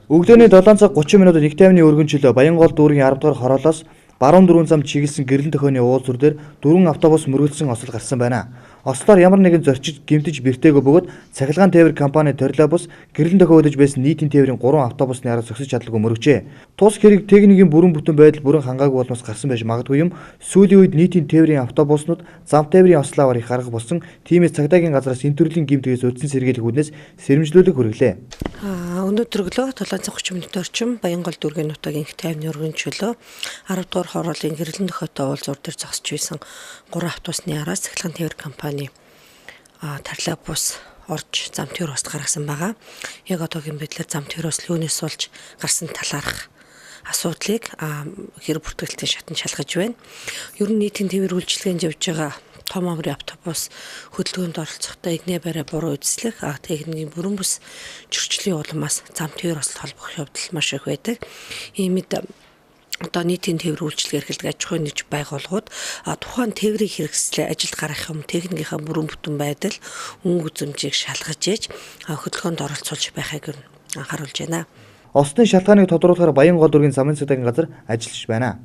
Өглөөний 7 цаг 30 минутад нэг тайвны өргөнчлөө Баянгол дүүргийн 10 дугаар хороолоос баруун дөрвөн зам чиглэсэн гэрэлэн дөхөөний уулзвар дээр дөрвөн автобус мөргөлдсөн осол гарсан байна. Ослоор ямар нэгэн зорчиж гэмтэж бэртээгүй бөгөөд цахилгаан тээвэр компани Торило бус гэрэлэн дөхөө өдөж байсан нийтийн тээврийн 3 автобусны арга зогсож чадлагүй мөрөгжээ. Тус хэрэг техникийн бүрэн бүтэн байдал бүрэн хангаагүй болмоос гарсан байж магадгүй юм. Сүүлийн үед нийтийн тээврийн автобуснууд зам тээврийн ослоовар их арга болсон. Тиймээс цагдаагийн газраас энэ төрлийн гэмтгээс үдсэн сэргийлэх үүднээс сэрэмжлүүлэг хүргэлээ. Өнөөдөр өглөө 7:30 минут орчим Баянгол дүүргийн нутгийн их тайвны өргөнчлөө 10 дугаар хорооллын гэрэлэн дөхөөтэй уулзвар дээр зогсож байсан 3 автобусны араас цахилгаан тээвэр компани Торило бус орж зам тээвэр ус гаргасан байгаа. Яг одоогийн байдлаар зам тээвэр ус лүүнээс болж гарсан талаарх асуудлыг хэрэг бүртгэлтийн шатанд шалгаж байна. Ер нь нийтийн тээвэр үйлчилгээнд явж байгаа том амрын автобус хөдөлгөөнд оролцохдоо игнэ барай буруу үзэсгэлэх техникийн бүрэн бүс зөрчлийн улмаас зам тээвэр ослол холбох явдал маш их байдаг. Иймд одоо нийтийн тээвэр үйлчилгээ эрхэлдэг аж ахуйн нэгж байгууллагууд тухайн тээврийн хэрэгслээ ажилд гаргах юм техникийнхаа бүрэн бүтэн байдал өнгө үзэмжийг шалгаж ээж хөдөлгөөнд оролцуулж байхыг анхааруулж байна. Осны шалтгааныг тодруулахаар Баянгол дүүргийн замын цагдаагийн газар ажиллаж байна.